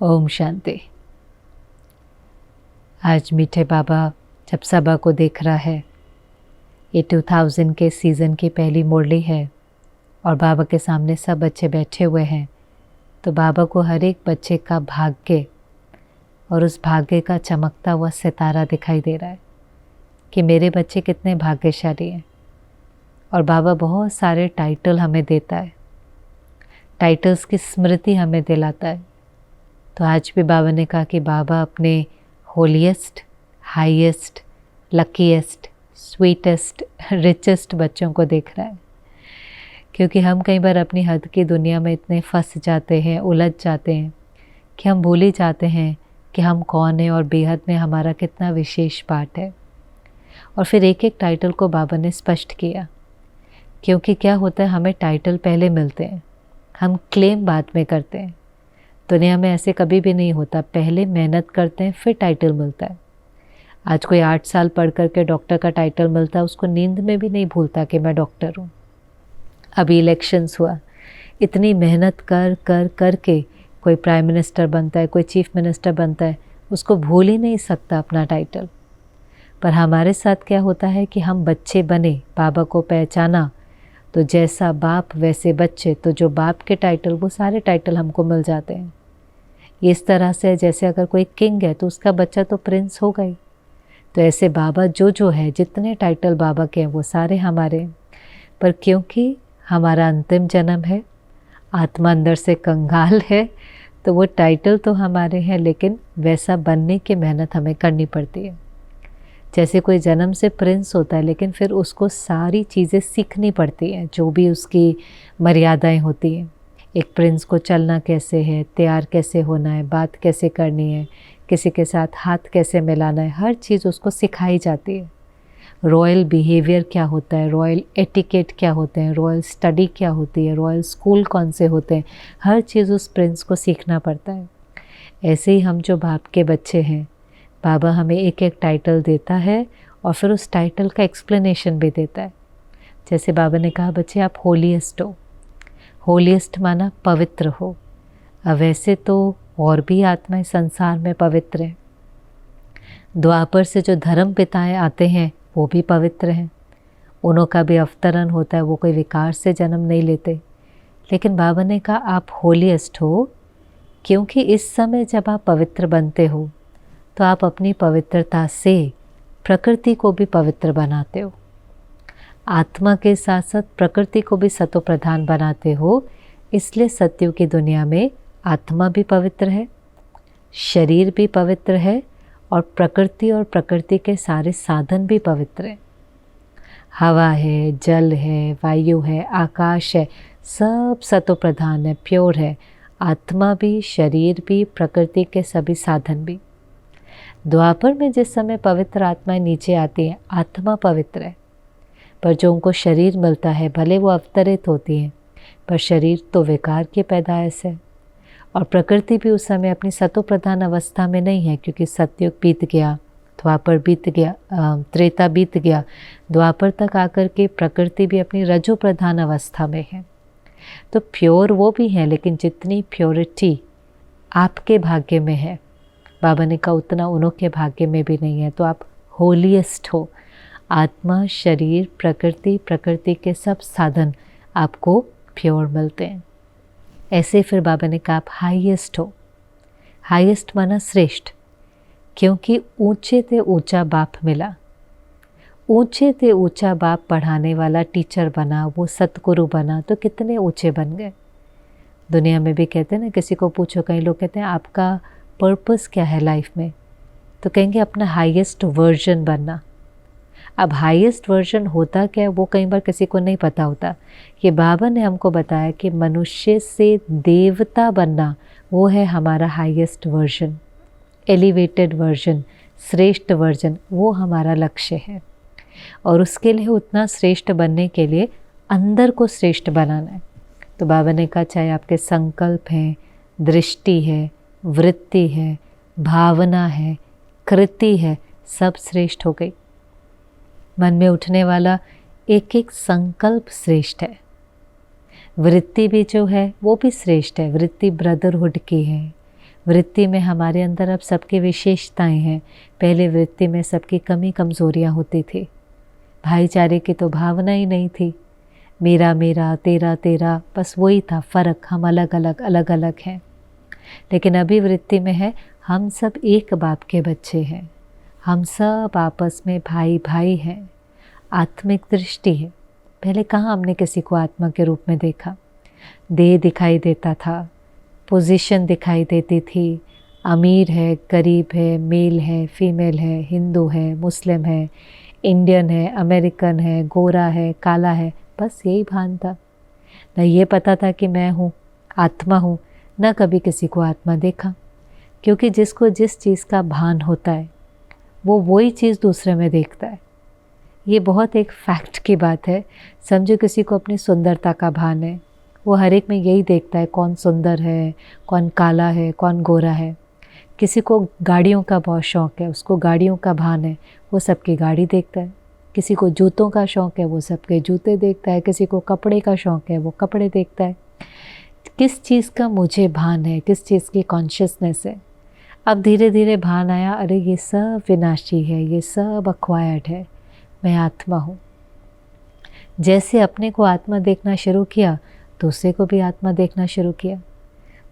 ओम शांति। आज मीठे बाबा जब सभा को देख रहा है, ये 2000 के सीज़न की पहली मुरली है और बाबा के सामने सब बच्चे बैठे हुए हैं, तो बाबा को हर एक बच्चे का भाग्य और उस भाग्य का चमकता हुआ सितारा दिखाई दे रहा है कि मेरे बच्चे कितने भाग्यशाली हैं। और बाबा बहुत सारे टाइटल हमें देता है, टाइटल्स की स्मृति हमें दिलाता है। तो आज भी बाबा ने कहा कि बाबा अपने holiest, highest, luckiest, sweetest, richest बच्चों को देख रहा है, क्योंकि हम कई बार अपनी हद की दुनिया में इतने फंस जाते हैं, उलझ जाते हैं कि हम भूल ही जाते हैं कि हम कौन हैं और बेहद में हमारा कितना विशेष पार्ट है। और फिर एक एक टाइटल को बाबा ने स्पष्ट किया, क्योंकि क्या होता है, हमें टाइटल पहले मिलते हैं, हम क्लेम बाद में करते हैं। दुनिया में ऐसे कभी भी नहीं होता, पहले मेहनत करते हैं फिर टाइटल मिलता है। आज कोई 8 साल पढ़ करके डॉक्टर का टाइटल मिलता है, उसको नींद में भी नहीं भूलता कि मैं डॉक्टर हूँ। अभी इलेक्शंस हुआ, इतनी मेहनत कर कर कर के कोई प्राइम मिनिस्टर बनता है, कोई चीफ मिनिस्टर बनता है, उसको भूल ही नहीं सकता अपना टाइटल। पर हमारे साथ क्या होता है कि हम बच्चे बने, बाबा को पहचाना, तो जैसा बाप वैसे बच्चे, तो जो बाप के टाइटल वो सारे टाइटल हमको मिल जाते हैं। इस तरह से जैसे अगर कोई किंग है तो उसका बच्चा तो प्रिंस हो गई, तो ऐसे बाबा जो है, जितने टाइटल बाबा के हैं वो सारे हमारे हैं। पर क्योंकि हमारा अंतिम जन्म है, आत्मा अंदर से कंगाल है, तो वो टाइटल तो हमारे हैं, लेकिन वैसा बनने की मेहनत हमें करनी पड़ती है। जैसे कोई जन्म से प्रिंस होता है, लेकिन फिर उसको सारी चीज़ें सीखनी पड़ती हैं, जो भी उसकी मर्यादाएं होती हैं। एक प्रिंस को चलना कैसे है, तैयार कैसे होना है, बात कैसे करनी है, किसी के साथ हाथ कैसे मिलाना है, हर चीज़ उसको सिखाई जाती है। रॉयल बिहेवियर क्या होता है, रॉयल एटिकेट क्या होते हैं, रॉयल स्टडी क्या होती है, रॉयल स्कूल कौन से होते हैं, हर चीज़ उस प्रिंस को सीखना पड़ता है। ऐसे ही हम जो बाप के बच्चे हैं, बाबा हमें एक एक टाइटल देता है और फिर उस टाइटल का एक्सप्लेनेशन भी देता है। जैसे बाबा ने कहा, बच्चे आप होलीएस्ट हो। होलीएस्ट माना पवित्र हो। अब वैसे तो और भी आत्माएं संसार में पवित्र हैं। द्वापर से जो धर्म पिताएं आते हैं वो भी पवित्र हैं, उन्हों का भी अवतरण होता है, वो कोई विकार से जन्म नहीं लेते। लेकिन बाबा ने कहा आप होलीएस्ट हो, क्योंकि इस समय जब आप पवित्र बनते हो तो आप अपनी पवित्रता से प्रकृति को भी पवित्र बनाते हो। आत्मा के साथ साथ प्रकृति को भी सतो प्रधान बनाते हो। इसलिए सत्युग की दुनिया में आत्मा भी पवित्र है, शरीर भी पवित्र है, और प्रकृति और प्रकृति के सारे साधन भी पवित्र हैं। हवा है, जल है, वायु है, आकाश है, सब सतो प्रधान है, प्योर है। आत्मा भी, शरीर भी, प्रकृति के सभी साधन भी। द्वापर में जिस समय पवित्र आत्माएं नीचे आती हैं, आत्मा पवित्र है, पर जो उनको शरीर मिलता है, भले वो अवतरित होती हैं, पर शरीर तो विकार की पैदाइश है। और प्रकृति भी उस समय अपनी सतो प्रधान अवस्था में नहीं है, क्योंकि सतयुग बीत गया, द्वापर बीत गया, त्रेता बीत गया, द्वापर तक आकर के प्रकृति भी अपनी रजो प्रधान अवस्था में है। तो प्योर वो भी हैं, लेकिन जितनी प्योरिटी आपके भाग्य में है, बाबा ने कहा उतना उन्हों के भाग्य में भी नहीं है। तो आप होलीएस्ट हो। आत्मा, शरीर, प्रकृति, प्रकृति के सब साधन आपको प्योर मिलते हैं। ऐसे फिर बाबा ने कहा आप हाईएस्ट हो। हाईएस्ट माना श्रेष्ठ, क्योंकि ऊंचे से ऊंचा बाप मिला। ऊंचे से ऊंचा बाप पढ़ाने वाला टीचर बना, वो सतगुरु बना, तो कितने ऊंचे बन गए। दुनिया में भी कहते हैं ना, किसी को पूछो, कई लोग कहते हैं आपका पर्पस क्या है लाइफ में, तो कहेंगे अपना हाईएस्ट वर्जन बनना। अब हाईएस्ट वर्जन होता क्या है वो कई बार किसी को नहीं पता होता। ये बाबा ने हमको बताया कि मनुष्य से देवता बनना, वो है हमारा हाईएस्ट वर्जन, एलिवेटेड वर्जन, श्रेष्ठ वर्जन, वो हमारा लक्ष्य है। और उसके लिए, उतना श्रेष्ठ बनने के लिए अंदर को श्रेष्ठ बनाना है। तो बाबा ने कहा चाहे आपके संकल्प हैं, दृष्टि है, वृत्ति है, भावना है, कृति है, सब श्रेष्ठ हो गई। मन में उठने वाला एक एक संकल्प श्रेष्ठ है। वृत्ति भी जो है वो भी श्रेष्ठ है। वृत्ति ब्रदरहुड की है, वृत्ति में हमारे अंदर अब सबकी विशेषताएं हैं। पहले वृत्ति में सबकी कमी कमज़ोरियाँ होती थी, भाईचारे की तो भावना ही नहीं थी। मेरा मेरा, तेरा तेरा, बस वही था फ़र्क, हम अलग अलग हैं। लेकिन अभी वृत्ति में है हम सब एक बाप के बच्चे हैं, हम सब आपस में भाई भाई हैं। आत्मिक दृष्टि है। पहले कहाँ हमने किसी को आत्मा के रूप में देखा? देह दिखाई देता था, पोजीशन दिखाई देती थी, अमीर है, गरीब है, मेल है, फीमेल है, हिंदू है, मुस्लिम है, इंडियन है, अमेरिकन है, गोरा है, काला है, बस यही भान था। न ये पता था कि मैं हूँ, आत्मा हूँ, न कभी किसी को आत्मा देखा। क्योंकि जिसको जिस चीज़ का भान होता है वो वही चीज़ दूसरे में देखता है। ये बहुत एक फैक्ट की बात है। समझो किसी को अपनी सुंदरता का भान है, वो हर एक में यही देखता है कौन सुंदर है, कौन काला है, कौन गोरा है। किसी को गाड़ियों का बहुत शौक़ है, उसको गाड़ियों का भान है, वो सबकी गाड़ी देखता है। किसी को जूतों का शौक़ है, वो सबके जूते देखता है। किसी को कपड़े का शौक़ है, वो कपड़े देखता है। किस चीज़ का मुझे भान है, किस चीज़ की कॉन्शियसनेस है। अब धीरे धीरे भान आया, अरे ये सब विनाशी है, ये सब अक्वायर्ड है, मैं आत्मा हूँ। जैसे अपने को आत्मा देखना शुरू किया, दूसरे को भी आत्मा देखना शुरू किया,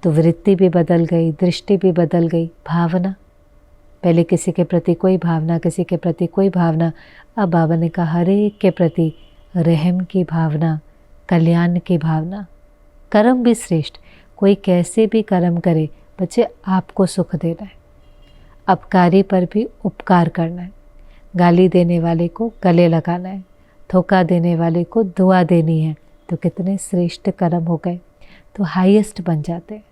तो वृत्ति भी बदल गई, दृष्टि भी बदल गई, भावना। पहले किसी के प्रति कोई भावना, किसी के प्रति कोई भावना। अब बाबा ने कहा हर एक के प्रति रहम की भावना, कल्याण की भावना। कर्म भी श्रेष्ठ, कोई कैसे भी कर्म करे, बच्चे आपको सुख देना है। अपकारी पर भी उपकार करना है। गाली देने वाले को गले लगाना है, धोखा देने वाले को दुआ देनी है, तो कितने श्रेष्ठ कर्म हो गए, तो हाईएस्ट बन जाते हैं।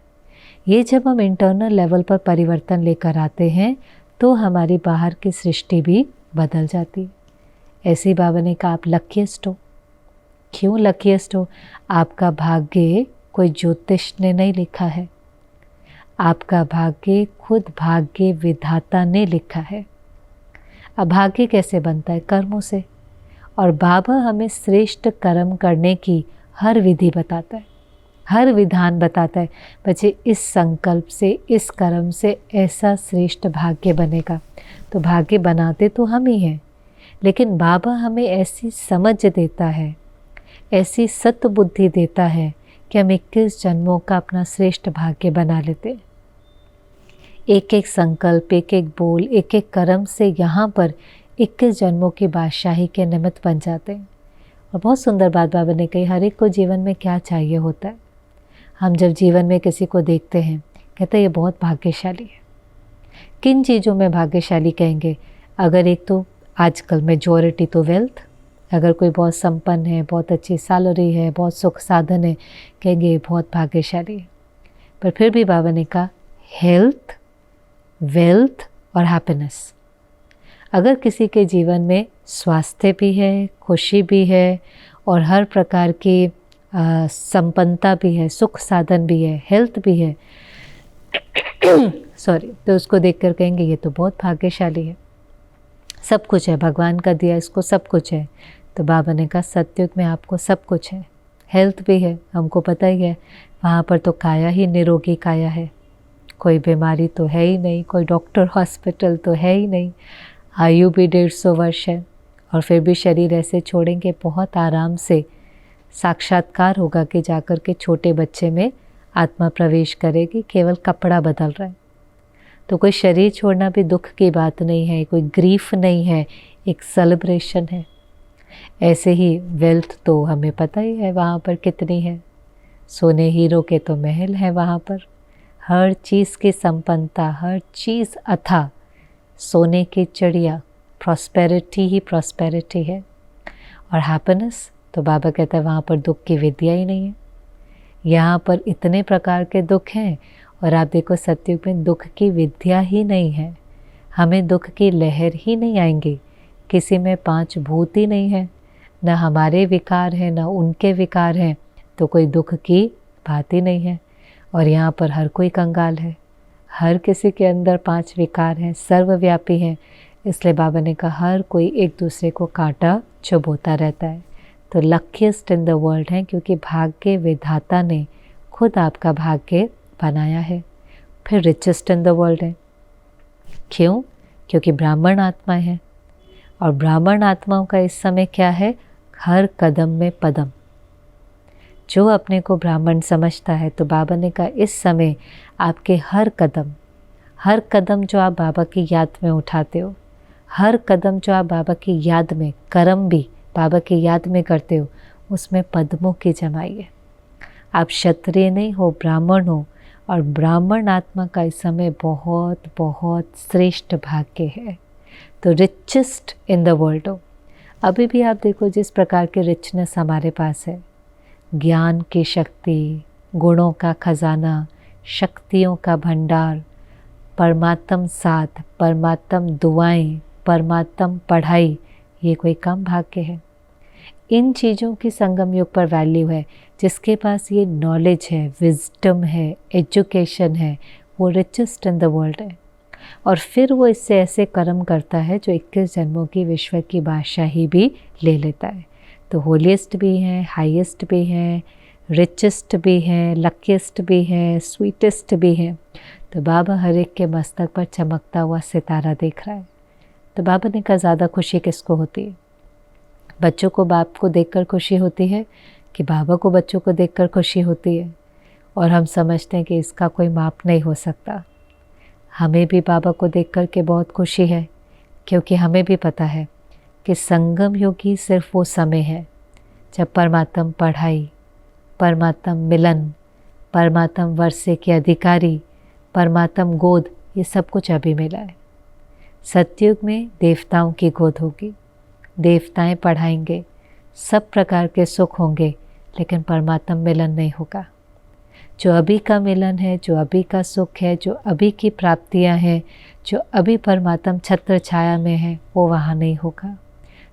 ये जब हम इंटरनल लेवल पर परिवर्तन लेकर आते हैं तो हमारी बाहर की सृष्टि भी बदल जाती है। ऐसे बाबा ने कहा आप लकीएस्ट हो। क्यों लकीएस्ट हो? आपका भाग्य कोई ज्योतिष ने नहीं लिखा है, आपका भाग्य खुद भाग्य विधाता ने लिखा है। अब भाग्य कैसे बनता है? कर्मों से। और बाबा हमें श्रेष्ठ कर्म करने की हर विधि बताता है, हर विधान बताता है। बच्चे इस संकल्प से, इस कर्म से ऐसा श्रेष्ठ भाग्य बनेगा। तो भाग्य बनाते तो हम ही हैं, लेकिन बाबा हमें ऐसी समझ देता है, ऐसी सत्य बुद्धि देता है कि हम 21 जन्मों का अपना श्रेष्ठ भाग्य बना लेते। एक एक संकल्प, एक एक बोल, एक एक कर्म से यहाँ पर 21 जन्मों की बादशाही के निमित्त बन जाते हैं। और बहुत सुंदर बात बाबा ने कही, हर एक को जीवन में क्या चाहिए होता है। हम जब जीवन में किसी को देखते हैं, कहते हैं ये बहुत भाग्यशाली है। किन चीज़ों में भाग्यशाली कहेंगे? अगर एक तो आजकल मेजॉरिटी तो वेल्थ, अगर कोई बहुत संपन्न है, बहुत अच्छी सैलरी है, बहुत सुख साधन है, कहेंगे बहुत भाग्यशाली है। पर फिर भी बाबा ने कहा हेल्थ, वेल्थ और हैप्पीनेस। अगर किसी के जीवन में स्वास्थ्य भी है, खुशी भी है और हर प्रकार की संपन्नता भी है, सुख साधन भी है, हेल्थ भी है सॉरी, तो उसको देखकर कहेंगे ये तो बहुत भाग्यशाली है, सब कुछ है, भगवान का दिया इसको सब कुछ है। तो बाबा ने कहा सत्युग में आपको सब कुछ है, हेल्थ भी है, हमको पता ही है, वहाँ पर तो काया ही निरोगी काया है, कोई बीमारी तो है ही नहीं, कोई डॉक्टर हॉस्पिटल तो है ही नहीं, आयु भी 150 वर्ष है। और फिर भी शरीर ऐसे छोड़ेंगे, बहुत आराम से साक्षात्कार होगा कि जाकर के छोटे बच्चे में आत्मा प्रवेश करेगी, केवल कपड़ा बदल रहा है। तो कोई शरीर छोड़ना भी दुख की बात नहीं है, कोई ग्रीफ नहीं है, एक सेलिब्रेशन है। ऐसे ही वेल्थ तो हमें पता ही है वहाँ पर कितनी है, सोने हीरो के तो महल है वहाँ पर, हर चीज़ की संपन्नता, हर चीज़ अथा, सोने की चिड़िया, प्रॉस्पेरिटी ही प्रॉस्पेरिटी है। और हैप्पीनेस तो बाबा कहता है वहाँ पर दुख की विद्या ही नहीं है, यहाँ पर इतने प्रकार के दुख हैं। और आप देखो सत्युग में दुख की विद्या ही नहीं है, हमें दुख की लहर ही नहीं आएंगी, किसी में 5 भूत ही नहीं है, न हमारे विकार हैं न उनके विकार हैं, तो कोई दुख की बात ही नहीं है। और यहाँ पर हर कोई कंगाल है, हर किसी के अंदर 5 विकार हैं, सर्वव्यापी हैं। इसलिए बाबा ने कहा हर कोई एक दूसरे को कांटा चुभोता रहता है। तो लकीएस्ट इन द वर्ल्ड हैं, क्योंकि भाग्य विधाता ने खुद आपका भाग्य बनाया है। फिर रिचेस्ट इन द वर्ल्ड है। क्यों? क्योंकि ब्राह्मण आत्मा है, और ब्राह्मण आत्माओं का इस समय क्या है? हर कदम में पदम। जो अपने को ब्राह्मण समझता है, तो बाबा ने कहा इस समय आपके हर कदम जो आप बाबा की याद में उठाते हो, हर कदम जो आप बाबा की याद में, कर्म भी बाबा की याद में करते हो, उसमें पद्मों की जमाई है। आप क्षत्रिय नहीं हो, ब्राह्मण हो, और ब्राह्मण आत्मा का इस समय बहुत बहुत श्रेष्ठ भाग्य है। तो रिचेस्ट इन द वर्ल्ड हो। अभी भी आप देखो जिस प्रकार के रिचनेस हमारे पास है, ज्ञान की शक्ति, गुणों का खजाना, शक्तियों का भंडार, परमात्म साथ, परमात्म दुआएं, परमात्म पढ़ाई, ये कोई कम भाग्य है? इन चीज़ों की संगम युग पर वैल्यू है। जिसके पास ये नॉलेज है, विजडम है, एजुकेशन है, वो रिचेस्ट इन द वर्ल्ड है। और फिर वो इससे ऐसे कर्म करता है जो 21 जन्मों की विश्व की बादशाही भी ले लेता है। तो होलीस्ट भी हैं, हाईएस्ट भी हैं, रिचेस्ट भी हैं, लकीस्ट भी हैं, स्वीटेस्ट भी हैं। तो बाबा हर एक के मस्तक पर चमकता हुआ सितारा देख रहा है। तो बाबा ने कहा ज़्यादा खुशी किसको होती है? बच्चों को बाप को देखकर खुशी होती है कि बाबा को बच्चों को देखकर खुशी होती है? और हम समझते हैं कि इसका कोई माप नहीं हो सकता। हमें भी बाबा को देखकर के बहुत खुशी है, क्योंकि हमें भी पता है कि संगम योगी सिर्फ वो समय है जब परमात्म पढ़ाई, परमात्म मिलन, परमात्म वर्षे के अधिकारी, परमात्म गोद, ये सब कुछ अभी मिला है। सतयुग में देवताओं की गोद होगी, देवताएं पढ़ाएंगे, सब प्रकार के सुख होंगे, लेकिन परमात्म मिलन नहीं होगा। जो अभी का मिलन है, जो अभी का सुख है, जो अभी की प्राप्तियां हैं, जो अभी परमात्म छत्र छाया में है, वो वहाँ नहीं होगा।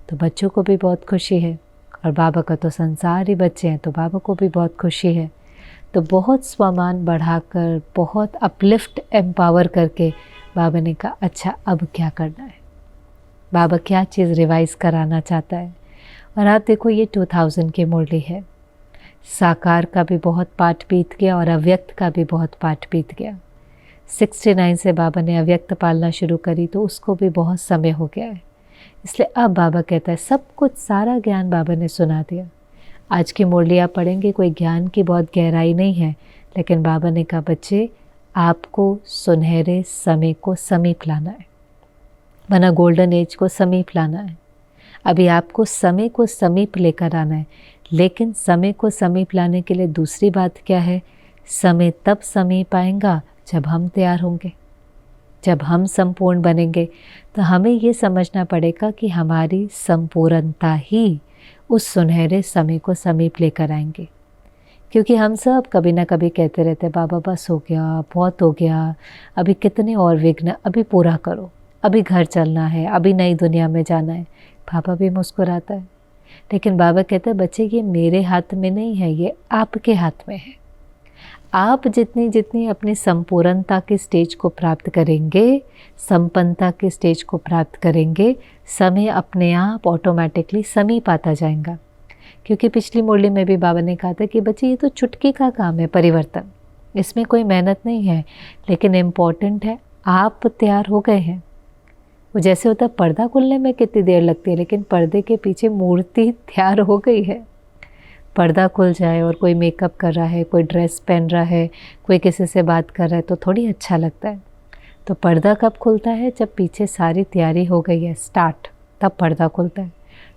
तो बच्चों को भी बहुत खुशी है, और बाबा का तो संसार ही बच्चे हैं, तो बाबा को भी बहुत खुशी है। तो बहुत स्वमान बढ़ाकर, बहुत अपलिफ्ट एम्पावर करके बाबा ने कहा अच्छा अब क्या करना है, बाबा क्या चीज़ रिवाइज कराना चाहता है। और आप देखो ये 2000 की मुरली है। साकार का भी बहुत पाठ बीत गया और अव्यक्त का भी बहुत पाठ बीत गया। 69 से बाबा ने अव्यक्त पालना शुरू करी, तो उसको भी बहुत समय हो गया है। इसलिए अब बाबा कहता है सब कुछ, सारा ज्ञान बाबा ने सुना दिया। आज की मुरली आप पढ़ेंगे, कोई ज्ञान की बहुत गहराई नहीं है, लेकिन बाबा ने कहा बच्चे आपको सुनहरे समय को समीप लाना है, वरना गोल्डन एज को समीप लाना है। अभी आपको समय को समीप लेकर आना है, लेकिन समय को समीप लाने के लिए दूसरी बात क्या है? समय तब समीप आएगा जब हम तैयार होंगे, जब हम संपूर्ण बनेंगे। तो हमें ये समझना पड़ेगा कि हमारी संपूर्णता ही उस सुनहरे समय को समीप लेकर आएंगे। क्योंकि हम सब कभी ना कभी कहते रहते हैं बाबा बस हो गया, बहुत हो गया, अभी कितने और विघ्न, अभी पूरा करो, अभी घर चलना है, अभी नई दुनिया में जाना है। बाबा भी मुस्कुराता है, लेकिन बाबा कहते हैं बच्चे ये मेरे हाथ में नहीं है, ये आपके हाथ में है। आप जितनी जितनी अपनी संपूर्णता की स्टेज को प्राप्त करेंगे, संपन्नता की स्टेज को प्राप्त करेंगे, समय अपने आप ऑटोमेटिकली समीप आता जाएगा। क्योंकि पिछली मुरली में भी बाबा ने कहा था कि बच्चे ये तो चुटकी का काम है परिवर्तन, इसमें कोई मेहनत नहीं है, लेकिन इम्पॉर्टेंट है आप तैयार हो गए हैं। वो जैसे होता है पर्दा खुलने में कितनी देर लगती है, लेकिन पर्दे के पीछे मूर्ति तैयार हो गई है। पर्दा खुल जाए और कोई मेकअप कर रहा है, कोई ड्रेस पहन रहा है, कोई किसी से बात कर रहा है, तो थोड़ी अच्छा लगता है। तो पर्दा कब खुलता है? जब पीछे सारी तैयारी हो गई है, स्टार्ट, तब पर्दा खुलता है।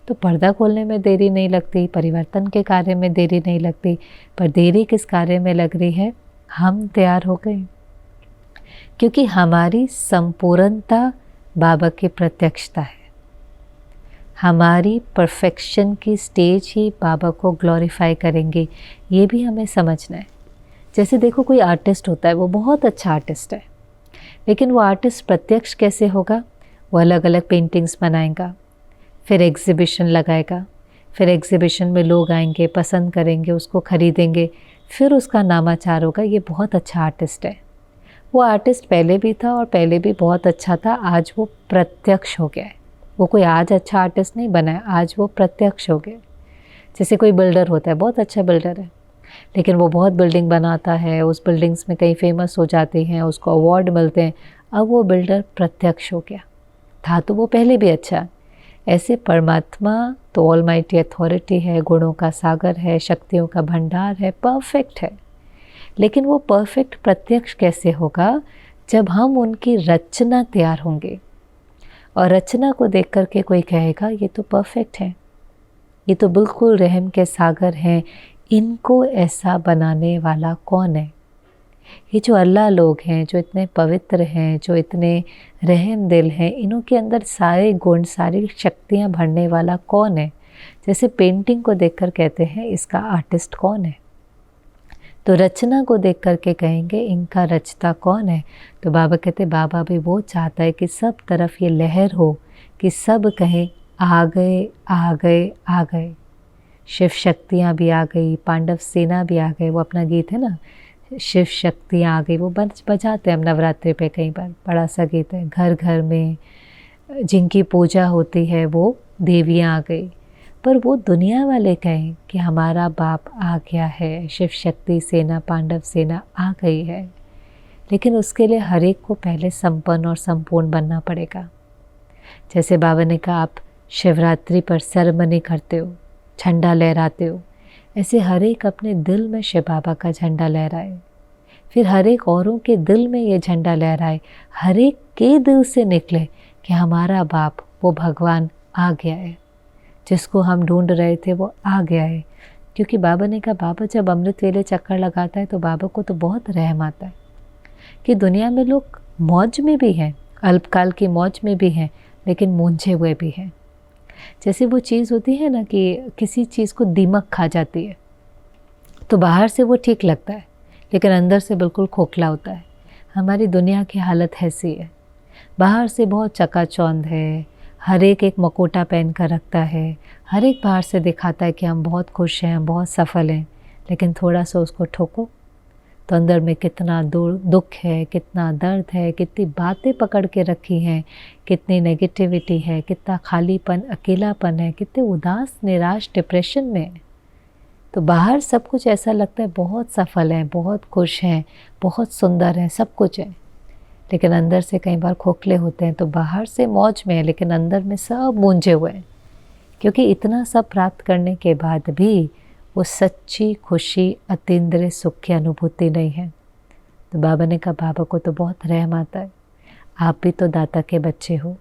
तो पर्दा खोलने में देरी नहीं लगती, परिवर्तन के कार्य में देरी नहीं लगती, पर देरी किस कार्य में लग रही है? हम तैयार हो गए, क्योंकि हमारी संपूर्णता बाबा की प्रत्यक्षता है। हमारी परफेक्शन की स्टेज ही बाबा को ग्लोरीफाई करेंगे, ये भी हमें समझना है। जैसे देखो कोई आर्टिस्ट होता है, वो बहुत अच्छा आर्टिस्ट है, लेकिन वो आर्टिस्ट प्रत्यक्ष कैसे होगा? वो अलग अलग पेंटिंग्स बनाएगा, फिर एग्ज़िबिशन लगाएगा, फिर एग्ज़िबिशन में लोग आएंगे, पसंद करेंगे, उसको खरीदेंगे, फिर उसका नामाचार होगा, ये बहुत अच्छा आर्टिस्ट है। वो आर्टिस्ट पहले भी था और पहले भी बहुत अच्छा था, आज वो प्रत्यक्ष हो गया है। वो कोई आज अच्छा आर्टिस्ट नहीं बना है, आज वो प्रत्यक्ष हो गया। जैसे कोई बिल्डर होता है, बहुत अच्छा बिल्डर है, लेकिन वो बहुत बिल्डिंग बनाता है, उस बिल्डिंग्स में कई फेमस हो जाते हैं, उसको अवार्ड मिलते हैं। अब वो बिल्डर प्रत्यक्ष हो गया, था तो वो पहले भी अच्छा। ऐसे परमात्मा तो ऑलमाइटी अथॉरिटी है, गुणों का सागर है, शक्तियों का भंडार है, परफेक्ट है। लेकिन वो परफेक्ट प्रत्यक्ष कैसे होगा? जब हम उनकी रचना तैयार होंगे, और रचना को देख करके कोई कहेगा ये तो परफेक्ट है, ये तो बिल्कुल रहम के सागर हैं, इनको ऐसा बनाने वाला कौन है? ये जो अल्लाह लोग हैं, जो इतने पवित्र हैं, जो इतने रहम दिल हैं, इन्हों के अंदर सारे गुण, सारी शक्तियाँ भरने वाला कौन है? जैसे पेंटिंग को देखकर कहते हैं इसका आर्टिस्ट कौन है, तो रचना को देख करके कहेंगे इनका रचता कौन है। तो बाबा कहते, बाबा भी वो चाहता है कि सब तरफ ये लहर हो, कि सब कहें आ गए आ गए आ गए। शिव शक्तियाँ भी आ गई, पांडव सेना भी आ गए। वो अपना गीत है ना, शिव शक्तियाँ आ गई, वो बजाते हैं हम नवरात्रि पे कई बार, बड़ा सा गीत है। घर घर में जिनकी पूजा होती है वो देवियाँ आ गई। पर वो दुनिया वाले कहें कि हमारा बाप आ गया है, शिव शक्ति सेना, पांडव सेना आ गई है। लेकिन उसके लिए हर एक को पहले संपन्न और संपूर्ण बनना पड़ेगा। जैसे बाबा ने कहा, आप शिवरात्रि पर सेरेमनी करते हो, झंडा लहराते हो, ऐसे हर एक अपने दिल में शिव बाबा का झंडा लहराए, फिर हर एक औरों के दिल में ये झंडा लहराए, हर एक के दिल से निकले कि हमारा बाप वो भगवान आ गया है, जिसको हम ढूंढ रहे थे वो आ गया है। क्योंकि बाबा ने कहा, बाबा जब अमृत वेले चक्कर लगाता है तो बाबा को तो बहुत रहम आता है कि दुनिया में लोग मौज में भी हैं, अल्पकाल की मौज में भी हैं, लेकिन मूंझे हुए भी हैं। जैसे वो चीज़ होती है ना कि किसी चीज़ को दीमक खा जाती है, तो बाहर से वो ठीक लगता है लेकिन अंदर से बिल्कुल खोखला होता है। हमारी दुनिया की हालत ऐसी है, बाहर से बहुत चकाचौंध है, हर एक मकोटा पहन कर रखता है, हर एक बाहर से दिखाता है कि हम बहुत खुश हैं, हम बहुत सफल हैं, लेकिन थोड़ा सा उसको ठोको तो अंदर में कितना दुख है, कितना दर्द है, कितनी बातें पकड़ के रखी हैं, कितनी नेगेटिविटी है, कितना खालीपन, अकेलापन है, कितने उदास, निराश, डिप्रेशन में है। तो बाहर सब कुछ ऐसा लगता है बहुत सफल हैं, बहुत खुश हैं, बहुत सुंदर हैं, सब कुछ है, लेकिन अंदर से कई बार खोखले होते हैं। तो बाहर से मौज में है लेकिन अंदर में सब मूंझे हुए हैं, क्योंकि इतना सब प्राप्त करने के बाद भी वो सच्ची खुशी, अतीन्द्रिय सुख की अनुभूति नहीं है। तो बाबा ने कहा, बाबा को तो बहुत रहम आता है, आप भी तो दाता के बच्चे हो,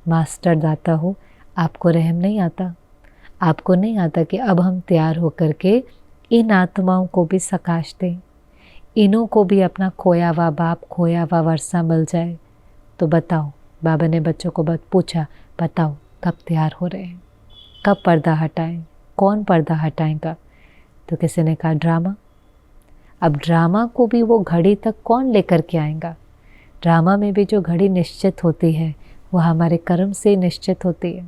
मास्टर दाता हो, आपको रहम नहीं आता? आपको नहीं आता कि अब हम तैयार होकर के इन आत्माओं को भी सकाश दें, इन्हों को भी अपना खोया हुआ बाप, खोया हुआ वर्षा मिल जाए? तो बताओ, बाबा ने बच्चों को पूछा, बताओ कब तैयार हो रहे हैं, कब पर्दा हटाएं, कौन पर्दा हटाएगा? तो किसी ने कहा ड्रामा। अब ड्रामा को भी वो घड़ी तक कौन लेकर के आएगा? ड्रामा में भी जो घड़ी निश्चित होती है वो हमारे कर्म से निश्चित होती है।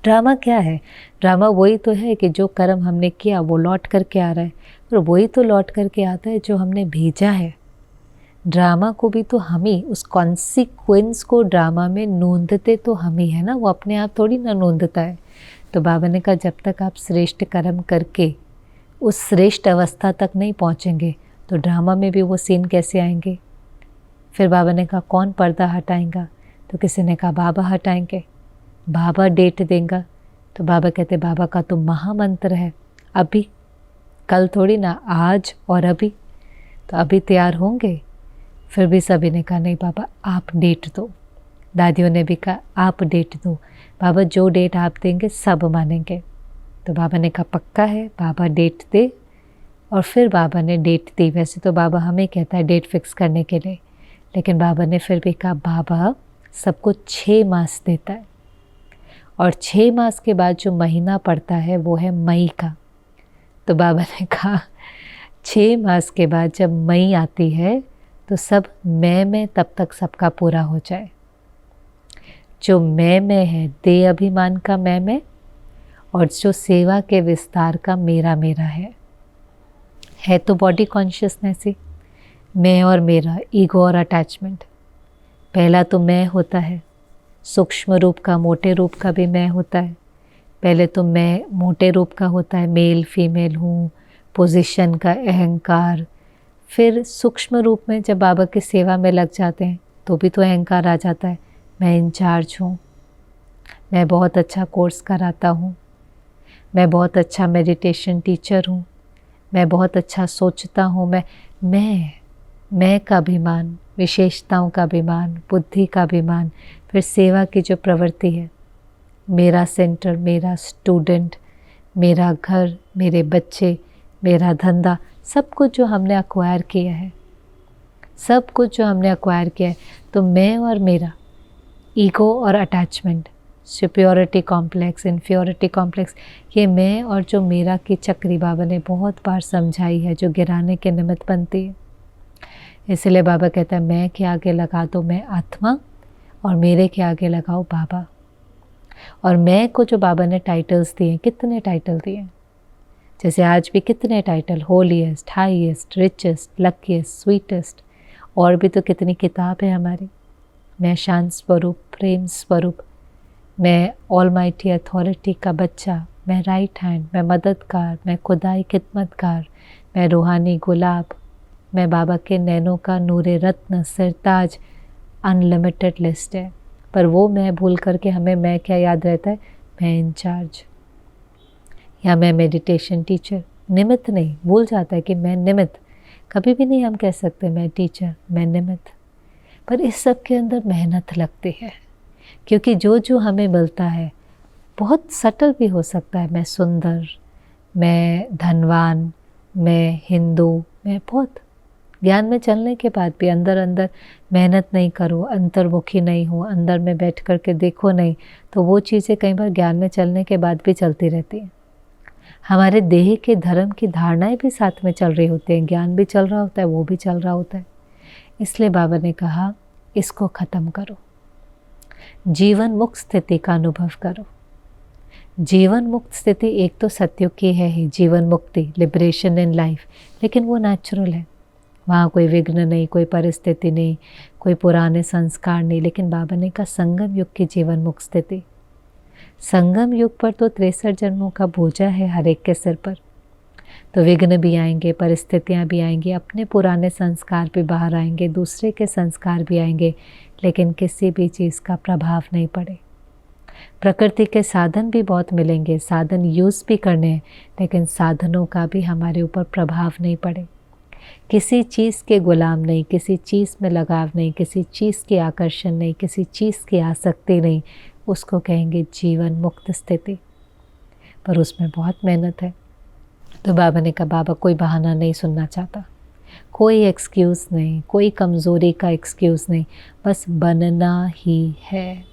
ड्रामा क्या है? ड्रामा वही तो है कि जो कर्म हमने किया वो लौट करके आ रहा है, और वही तो लौट करके आता है जो हमने भेजा है। ड्रामा को भी तो हम ही, उस कॉन्सिक्वेंस को ड्रामा में नोंदते तो हम ही है ना, वो अपने आप थोड़ी ना नोंदता है। तो बाबा ने कहा, जब तक आप श्रेष्ठ कर्म करके उस श्रेष्ठ अवस्था तक नहीं पहुँचेंगे तो ड्रामा में भी वो सीन कैसे आएंगे? फिर बाबा ने कहा, कौन पर्दा हटाएगा? तो किसी ने कहा बाबा हटाएंगे, बाबा डेट देंगे। तो बाबा कहते, बाबा का तो महामंत्र है, अभी, कल थोड़ी ना, आज और अभी। तो अभी तैयार होंगे? फिर भी सभी ने कहा नहीं बाबा आप डेट दो। दादियों ने भी कहा आप डेट दो, बाबा जो डेट आप देंगे सब मानेंगे। तो बाबा ने कहा पक्का है? बाबा डेट दे। और फिर बाबा ने डेट दी। वैसे तो बाबा हमें कहता है डेट फिक्स करने के लिए, लेकिन बाबा ने फिर भी कहा बाबा सबको 6 मास देता है, और 6 मास के बाद जो महीना पड़ता है वो है मई का। तो बाबा ने कहा 6 मास के बाद जब मई आती है तो सब मैं में तब तक सबका पूरा हो जाए। जो मैं में है, देह अभिमान का मैं में, और जो सेवा के विस्तार का मेरा मेरा है तो बॉडी कॉन्शियसनेस ही, मैं और मेरा, ईगो और अटैचमेंट। पहला तो मैं होता है, सूक्ष्म रूप का, मोटे रूप का भी मैं होता है। पहले तो मैं मोटे रूप का होता है, मेल फीमेल हूँ, पोजीशन का अहंकार, फिर सूक्ष्म रूप में जब बाबा की सेवा में लग जाते हैं तो भी तो अहंकार आ जाता है। मैं इंचार्ज हूँ, मैं बहुत अच्छा कोर्स कराता हूँ, मैं बहुत अच्छा मेडिटेशन टीचर हूँ, मैं बहुत अच्छा सोचता हूँ। मैं का अभिमान, विशेषताओं का अभिमान, बुद्धि का अभिमान, फिर सेवा की जो प्रवृत्ति है, मेरा सेंटर, मेरा स्टूडेंट, मेरा घर, मेरे बच्चे, मेरा धंधा, सब कुछ जो हमने अक्वायर किया है, सब कुछ जो हमने अक्वायर किया है, तो मैं और मेरा ईगो और attachment, superiority complex, inferiority complex, ये मैं और जो मेरा की चक्री बाबा ने बहुत बार समझाई है, जो गिराने के निमित्त बनती है। इसलिए बाबा कहता है मैं के आगे लगा दो मैं आत्मा और मेरे के आगे लगाओ बाबा। और मैं को जो बाबा ने टाइटल्स दिए, कितने टाइटल दिए, जैसे आज भी कितने title, holiest, highest, richest, luckiest, sweetest, और भी तो कितनी किताब है हमारी। मैं शांत स्वरूप, प्रेम स्वरूप, मैं ऑलमाइटी अथॉरिटी का बच्चा, मैं राइट हैंड, मैं मददगार, मैं खुदाई खिदमतगार, मैं रूहानी गुलाब, मैं बाबा के नैनों का नूरे रत्न, सिरताज। अनलिमिटेड लिस्ट है, पर वो मैं भूल करके हमें मैं क्या याद रहता है, मैं इंचार्ज या मैं मेडिटेशन टीचर। निमित्त नहीं, भूल जाता है कि मैं निमित्त। कभी भी नहीं हम कह सकते मैं टीचर, मैं निमित्त। पर इस सब के अंदर मेहनत लगती है, क्योंकि जो जो हमें मिलता है बहुत सटल भी हो सकता है। मैं सुंदर, मैं धनवान, मैं हिंदू, मैं बहुत ज्ञान में चलने के बाद भी अंदर अंदर मेहनत नहीं करो, अंतर्मुखी नहीं हो, अंदर में बैठ कर के देखो नहीं, तो वो चीज़ें कई बार ज्ञान में चलने के बाद भी चलती रहती हैं। हमारे देह के धर्म की धारणाएं भी साथ में चल रही होती हैं, ज्ञान भी चल रहा होता है, वो भी चल रहा होता है। इसलिए बाबा ने कहा इसको ख़त्म करो, जीवन मुक्त स्थिति का अनुभव करो। जीवन मुक्त स्थिति एक तो सत्युग की है ही, जीवन मुक्ति, लिबरेशन इन लाइफ, लेकिन वो नेचुरल है, वहाँ कोई विघ्न नहीं, कोई परिस्थिति नहीं, कोई पुराने संस्कार नहीं। लेकिन बाबा ने कहा संगम युग की जीवन मुक्त स्थिति, संगम युग पर तो 63 जन्मों का बोझा है हर एक के सिर पर, तो विघ्न भी आएंगे, परिस्थितियाँ भी आएंगी, अपने पुराने संस्कार भी बाहर आएंगे, दूसरे के संस्कार भी आएंगे, लेकिन किसी भी चीज़ का प्रभाव नहीं पड़े। प्रकृति के साधन भी बहुत मिलेंगे, साधन यूज़ भी करने हैं, लेकिन साधनों का भी हमारे ऊपर प्रभाव नहीं पड़े। किसी चीज़ के गुलाम नहीं, किसी चीज़ में लगाव नहीं, किसी चीज़ की आकर्षण नहीं, किसी चीज़ की आसक्ति नहीं, उसको कहेंगे जीवन मुक्त स्थिति। पर उसमें बहुत मेहनत है। तो बाबा ने कहा बाबा कोई बहाना नहीं सुनना चाहता, कोई एक्सक्यूज़ नहीं, कोई कमज़ोरी का एक्सक्यूज़ नहीं, बस बनना ही है।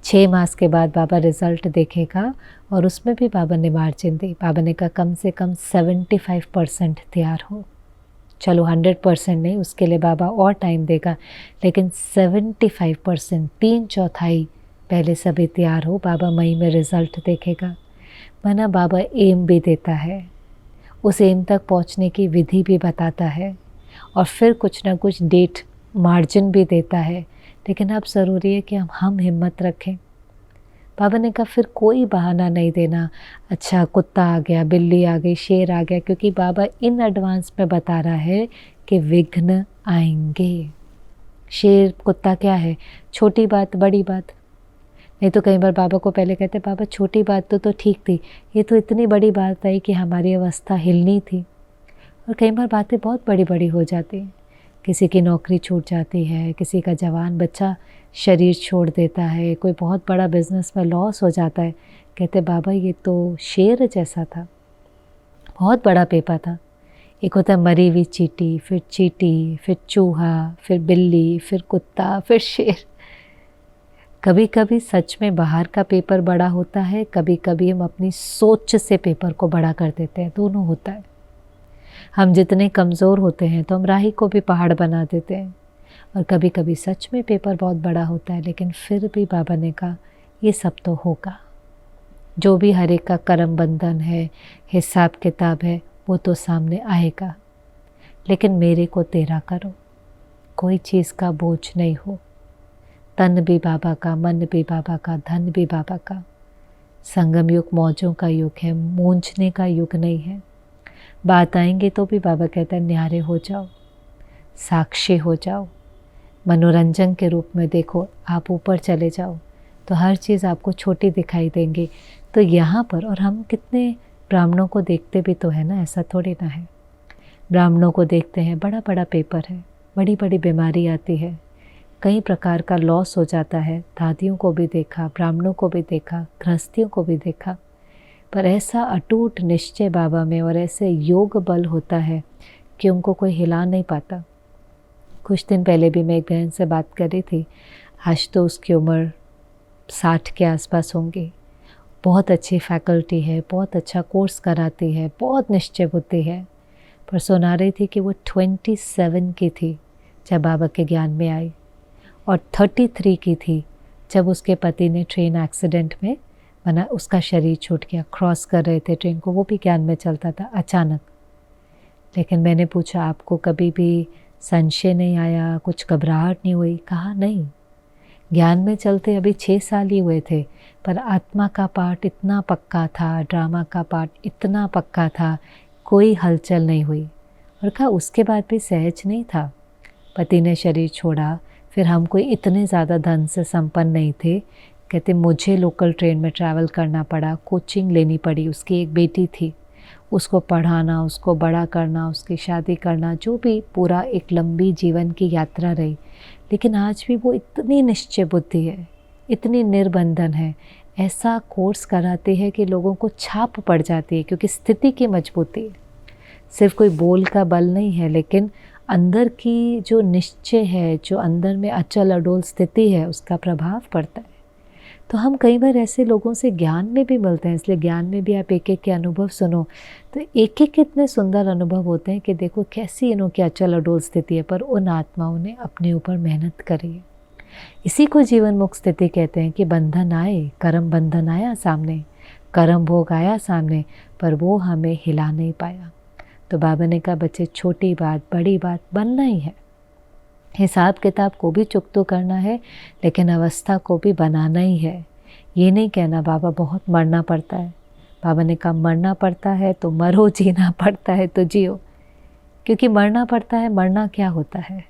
6 मास के बाद बाबा रिज़ल्ट देखेगा, और उसमें भी बाबा ने मार्जिन दी। बाबा ने कहा कम से कम 75% तैयार हो। चलो 100% नहीं, उसके लिए बाबा और टाइम देगा, लेकिन 75%, 3/4 पहले सभी तैयार हो। बाबा मई में रिज़ल्ट देखेगा। माना बाबा एम भी देता है, उस एम तक पहुंचने की विधि भी बताता है, और फिर कुछ ना कुछ डेट मार्जिन भी देता है। लेकिन अब ज़रूरी है कि हम हिम्मत रखें। बाबा ने कहा फिर कोई बहाना नहीं देना, अच्छा कुत्ता आ गया, बिल्ली आ गई, शेर आ गया, क्योंकि बाबा इन एडवांस में बता रहा है कि विघ्न आएंगे। शेर कुत्ता क्या है, छोटी बात बड़ी बात। नहीं तो कई बार बाबा को पहले कहते बाबा छोटी बात तो ठीक थी, ये तो इतनी बड़ी बात आई कि हमारी अवस्था हिलनी थी। और कई बार बातें बहुत बड़ी बड़ी हो जाती हैं। किसी की नौकरी छूट जाती है, किसी का जवान बच्चा शरीर छोड़ देता है, कोई बहुत बड़ा बिजनेस में लॉस हो जाता है। कहते बाबा ये तो शेर जैसा था, बहुत बड़ा पेपर था। एक होता है मरी हुई चींटी, फिर चूहा, फिर बिल्ली, फिर कुत्ता, फिर शेर। कभी कभी सच में बाहर का पेपर बड़ा होता है, कभी कभी हम अपनी सोच से पेपर को बड़ा कर देते हैं, दोनों होता है। हम जितने कमज़ोर होते हैं तो हम राही को भी पहाड़ बना देते हैं, और कभी कभी सच में पेपर बहुत बड़ा होता है। लेकिन फिर भी बाबा ने कहा ये सब तो होगा, जो भी हर एक का कर्म बंधन है, हिसाब किताब है, वो तो सामने आएगा। लेकिन मेरे को तेरा करो, कोई चीज़ का बोझ नहीं हो। तन भी बाबा का, मन भी बाबा का, धन भी बाबा का। संगम युग मौजों का युग है, मूंझने का युग नहीं है। बात आएंगे तो भी बाबा कहता है न्यारे हो जाओ, साक्षी हो जाओ, मनोरंजन के रूप में देखो, आप ऊपर चले जाओ तो हर चीज़ आपको छोटी दिखाई देंगी। तो यहाँ पर, और हम कितने ब्राह्मणों को देखते भी तो है ना, ऐसा थोड़ी ना है। ब्राह्मणों को देखते हैं, बड़ा बड़ा पेपर है, बड़ी बड़ी बीमारी आती है, कई प्रकार का लॉस हो जाता है। दादियों को भी देखा, ब्राह्मणों को भी देखा, गृहस्थियों को भी देखा, पर ऐसा अटूट निश्चय बाबा में और ऐसे योग बल होता है कि उनको कोई हिला नहीं पाता। कुछ दिन पहले भी मैं एक बहन से बात कर रही थी, आज तो उसकी उम्र 60 के आसपास होंगी, बहुत अच्छी फैकल्टी है, बहुत अच्छा कोर्स कराती है, बहुत निश्चय बुद्धि है, पर सुना रही थी कि वो 27 की थी जब बाबा के ज्ञान में आई और 33 की थी जब उसके पति ने ट्रेन एक्सीडेंट में बना, उसका शरीर छूट गया। क्रॉस कर रहे थे ट्रेन को, वो भी ज्ञान में चलता था अचानक। लेकिन मैंने पूछा आपको कभी भी संशय नहीं आया, कुछ घबराहट नहीं हुई? कहा नहीं, ज्ञान में चलते अभी 6 साल ही हुए थे, पर आत्मा का पार्ट इतना पक्का था, ड्रामा का पार्ट इतना पक्का था, कोई हलचल नहीं हुई। और कहा उसके बाद भी सहज नहीं था। पति ने शरीर छोड़ा, फिर हम कोई इतने ज़्यादा धन से संपन्न नहीं थे। कहते मुझे लोकल ट्रेन में ट्रैवल करना पड़ा, कोचिंग लेनी पड़ी। उसकी एक बेटी थी, उसको पढ़ाना, उसको बड़ा करना, उसकी शादी करना, जो भी पूरा एक लंबी जीवन की यात्रा रही। लेकिन आज भी वो इतनी निश्चय बुद्धि है, इतनी निर्बंधन है, ऐसा कोर्स कराते हैं कि लोगों को छाप पड़ जाती है, क्योंकि स्थिति की मजबूती है। सिर्फ कोई बोल का बल नहीं है, लेकिन अंदर की जो निश्चय है, जो अंदर में अचल अडोल स्थिति है, उसका प्रभाव पड़ता है। तो हम कई बार ऐसे लोगों से ज्ञान में भी मिलते हैं, इसलिए ज्ञान में भी आप एक एक के अनुभव सुनो तो एक एक कितने सुंदर अनुभव होते हैं कि देखो कैसी इनकी अचल अडोल स्थिति है, पर उन आत्माओं ने अपने ऊपर मेहनत करी है। इसी को जीवन मुक्त स्थिति कहते हैं कि बंधन आए, कर्म बंधन आया सामने, कर्म भोग आया सामने, पर वो हमें हिला नहीं पाया। तो बाबा ने कहा बच्चे छोटी बात बड़ी बात बनना ही है, हिसाब किताब को भी चुकतो करना है, लेकिन अवस्था को भी बनाना ही है। ये नहीं कहना बाबा बहुत मरना पड़ता है। बाबा ने कहा मरना पड़ता है तो मरो, जीना पड़ता है तो जियो। क्योंकि मरना पड़ता है, मरना क्या होता है,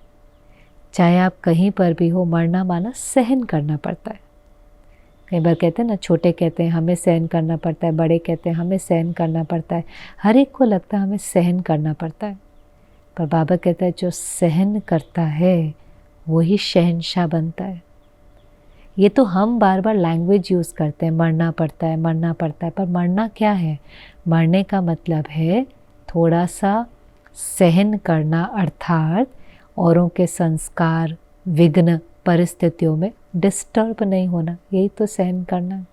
चाहे आप कहीं पर भी हो, मरना माना सहन करना पड़ता है। कई बार कहते हैं ना, छोटे कहते हैं हमें सहन करना पड़ता है, बड़े कहते हैं हमें सहन करना पड़ता है, हर एक को लगता है हमें सहन करना पड़ता है। पर बाबा कहता है जो सहन करता है वही शहंशाह बनता है। ये तो हम बार बार लैंग्वेज यूज़ करते हैं, मरना पड़ता है, मरना पड़ता है, पर मरना क्या है? मरने का मतलब है थोड़ा सा सहन करना, अर्थात औरों के संस्कार, विघ्न, परिस्थितियों में डिस्टर्ब नहीं होना, यही तो सहन करना।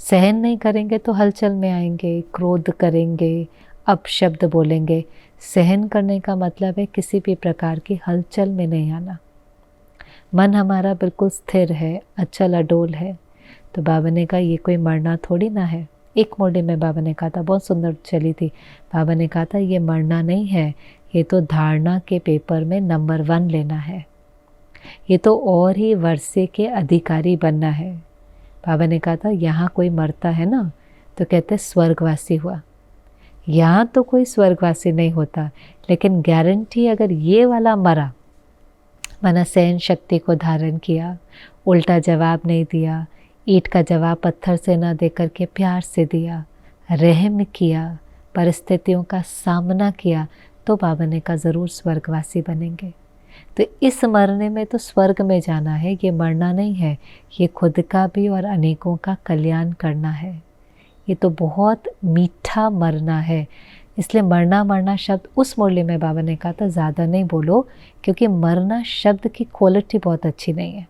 सहन नहीं करेंगे तो हलचल में आएंगे, क्रोध करेंगे, अपशब्द बोलेंगे। सहन करने का मतलब है किसी भी प्रकार की हलचल में नहीं आना। मन हमारा बिल्कुल स्थिर है, अचल अडोल है। तो बाबा ने कहा ये कोई मरना थोड़ी ना है। एक मोड़े में बाबा ने कहा था, बहुत सुंदर चली थी, बाबा ने कहा था ये मरना नहीं है, ये तो धारणा के पेपर में नंबर 1 लेना है, ये तो और ही वर्षे के अधिकारी बनना है। बाबा ने कहा था यहाँ कोई मरता है ना तो कहते स्वर्गवासी हुआ, यहाँ तो कोई स्वर्गवासी नहीं होता। लेकिन गारंटी अगर ये वाला मरा, माना सहन शक्ति को धारण किया, उल्टा जवाब नहीं दिया, ईंट का जवाब पत्थर से ना दे करके प्यार से दिया, रहम किया, परिस्थितियों का सामना किया, तो बाबा ने कहा ज़रूर स्वर्गवासी बनेंगे। तो इस मरने में तो स्वर्ग में जाना है, ये मरना नहीं है, ये खुद का भी और अनेकों का कल्याण करना है। ये तो बहुत मीठा मरना है। इसलिए मरना मरना शब्द उस मुरली में बाबा ने कहा था ज़्यादा नहीं बोलो, क्योंकि मरना शब्द की क्वालिटी बहुत अच्छी नहीं है।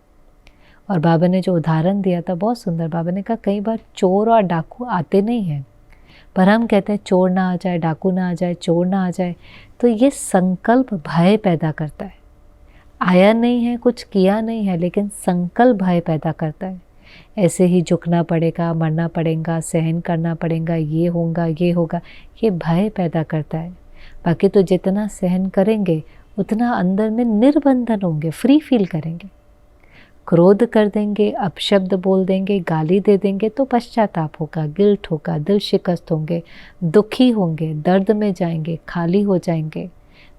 और बाबा ने जो उदाहरण दिया था बहुत सुंदर। बाबा ने कहा कई बार चोर और डाकू आते नहीं हैं, पर हम कहते हैं चोर ना आ जाए, डाकू ना आ जाए, चोर ना आ जाए, तो ये संकल्प भय पैदा करता है। आया नहीं है, कुछ किया नहीं है, लेकिन संकल्प भय पैदा करता है। ऐसे ही झुकना पड़ेगा, मरना पड़ेगा, सहन करना पड़ेगा, ये होगा, ये होगा, ये भय पैदा करता है। बाकी तो जितना सहन करेंगे उतना अंदर में निर्बंधन होंगे, फ्री फील करेंगे। क्रोध कर देंगे, अपशब्द बोल देंगे, गाली दे देंगे तो पश्चाताप होगा, गिल्ट होगा, दिल शिकस्त होंगे, दुखी होंगे, दर्द में जाएंगे, खाली हो जाएंगे,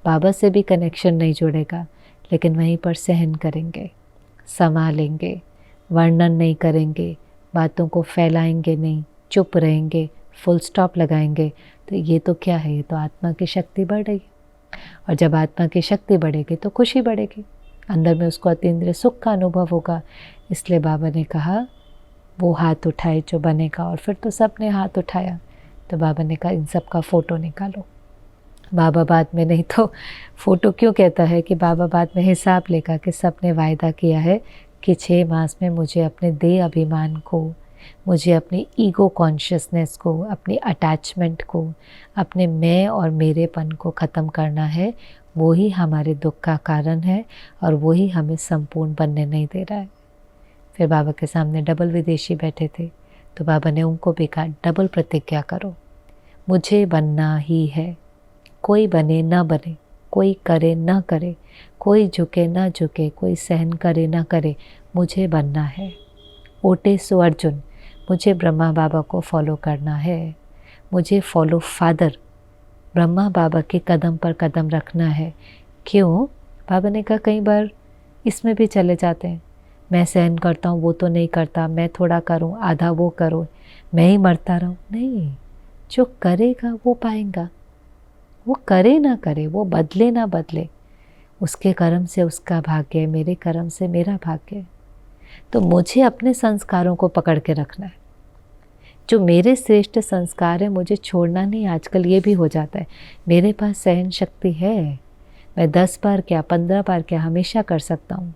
बाबा से भी कनेक्शन नहीं जुड़ेगा। लेकिन वहीं पर सहन करेंगे, संभालेंगे, वर्णन नहीं करेंगे, बातों को फैलाएंगे नहीं, चुप रहेंगे, फुल स्टॉप लगाएंगे, तो ये तो क्या है, ये तो आत्मा की शक्ति बढ़ रही है। और जब आत्मा की शक्ति बढ़ेगी तो खुशी बढ़ेगी, अंदर में उसको अतीन्द्रिय सुख का अनुभव होगा। इसलिए बाबा ने कहा वो हाथ उठाए जो बनेगा, और फिर तो सब ने हाथ उठाया। तो बाबा ने कहा इन सब का फ़ोटो निकालो। बाबा बाद में, नहीं तो फ़ोटो क्यों कहता है कि बाबा बाद में हिसाब लेगा कि सब ने वायदा किया है कि 6 मास में मुझे अपने देह अभिमान को, मुझे अपनी ईगो कॉन्शियसनेस को, अपनी अटैचमेंट को, अपने मैं और मेरेपन को ख़त्म करना है। वही हमारे दुख का कारण है और वही हमें संपूर्ण बनने नहीं दे रहा है। फिर बाबा के सामने डबल विदेशी बैठे थे, तो बाबा ने उनको भी कहा डबल प्रतिज्ञा करो, मुझे बनना ही है। कोई बने ना बने, कोई करे ना करे, कोई झुके ना झुके, कोई सहन करे ना करे, मुझे बनना है। ओटे सो अर्जुन, मुझे ब्रह्मा बाबा को फॉलो करना है। मुझे फॉलो फादर ब्रह्मा बाबा के कदम पर कदम रखना है। क्यों? बाबा ने कहा कई बार इसमें भी चले जाते हैं, मैं सहन करता हूँ वो तो नहीं करता, मैं थोड़ा करूँ आधा वो करो, मैं ही मरता रहूँ। नहीं, जो करेगा वो पाएगा। वो करे ना करे, वो बदले ना बदले, उसके कर्म से उसका भाग्य है, मेरे कर्म से मेरा भाग्य है। तो मुझे अपने संस्कारों को पकड़ के रखना है। जो मेरे श्रेष्ठ संस्कार है मुझे छोड़ना नहीं। आजकल ये भी हो जाता है, मेरे पास सहन शक्ति है, मैं 10 बार क्या 15 बार क्या हमेशा कर सकता हूँ,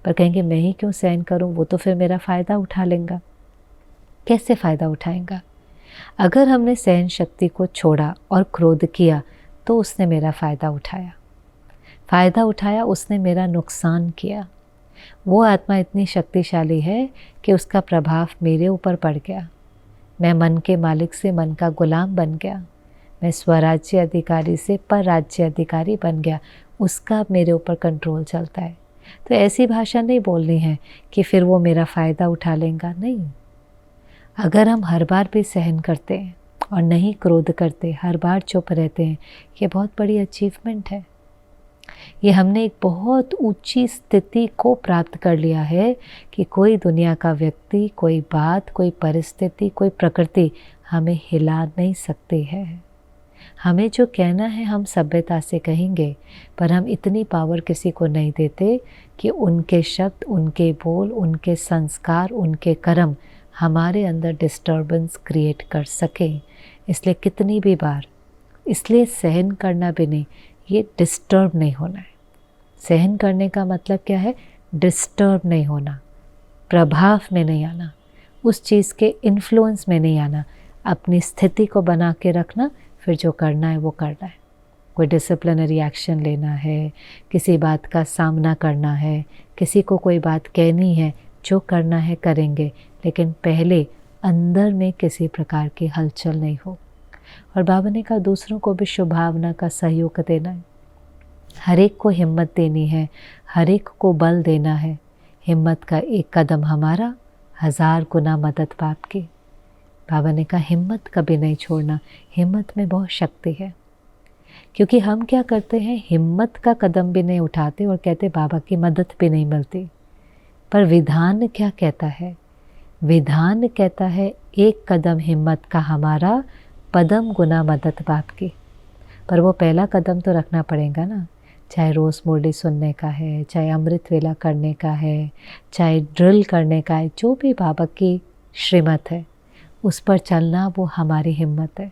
पर कहेंगे मैं ही क्यों सहन करूँ, वो तो फिर मेरा फ़ायदा उठा लेगा। कैसे फ़ायदा उठाएगा? अगर हमने सहन शक्ति को छोड़ा और क्रोध किया तो उसने मेरा फ़ायदा उठाया, फ़ायदा उठाया, उसने मेरा नुकसान किया। वो आत्मा इतनी शक्तिशाली है कि उसका प्रभाव मेरे ऊपर पड़ गया। मैं मन के मालिक से मन का गुलाम बन गया, मैं स्वराज्य अधिकारी से पर राज्य अधिकारी बन गया, उसका मेरे ऊपर कंट्रोल चलता है। तो ऐसी भाषा नहीं बोलनी है कि फिर वो मेरा फ़ायदा उठा लेगा, नहीं। अगर हम हर बार भी सहन करते हैं और नहीं क्रोध करते, हर बार चुप रहते हैं, ये बहुत बड़ी अचीवमेंट है। ये हमने एक बहुत ऊंची स्थिति को प्राप्त कर लिया है कि कोई दुनिया का व्यक्ति, कोई बात, कोई परिस्थिति, कोई प्रकृति हमें हिला नहीं सकती है। हमें जो कहना है हम सभ्यता से कहेंगे, पर हम इतनी पावर किसी को नहीं देते कि उनके शब्द, उनके बोल, उनके संस्कार, उनके कर्म हमारे अंदर डिस्टर्बेंस क्रिएट कर सकें। इसलिए कितनी भी बार, इसलिए सहन करना भी नहीं, ये डिस्टर्ब नहीं होना है। सहन करने का मतलब क्या है? डिस्टर्ब नहीं होना, प्रभाव में नहीं आना, उस चीज़ के इन्फ्लुएंस में नहीं आना, अपनी स्थिति को बना के रखना, फिर जो करना है वो करना है। कोई डिसिप्लिनरी एक्शन लेना है, किसी बात का सामना करना है, किसी को कोई बात कहनी है, जो करना है करेंगे, लेकिन पहले अंदर में किसी प्रकार की हलचल नहीं हो। और बाबा ने कहा दूसरों को भी शुभभावना का सहयोग देना है, हर एक को हिम्मत देनी है, हर एक को बल देना है। हिम्मत का एक कदम हमारा, 1000 गुना मदद बाप की। बाबा ने कहा हिम्मत कभी नहीं छोड़ना, हिम्मत में बहुत शक्ति है। क्योंकि हम क्या करते हैं, हिम्मत का कदम भी नहीं उठाते और कहते बाबा की मदद भी नहीं मिलती। पर विधान क्या कहता है? विधान कहता है एक कदम हिम्मत का हमारा, पदम गुना मदद बाप की। पर वो पहला कदम तो रखना पड़ेगा ना, चाहे रोज़ मुरली सुनने का है, चाहे अमृत वेला करने का है, चाहे ड्रिल करने का है, जो भी बाबा की श्रीमत है उस पर चलना, वो हमारी हिम्मत है।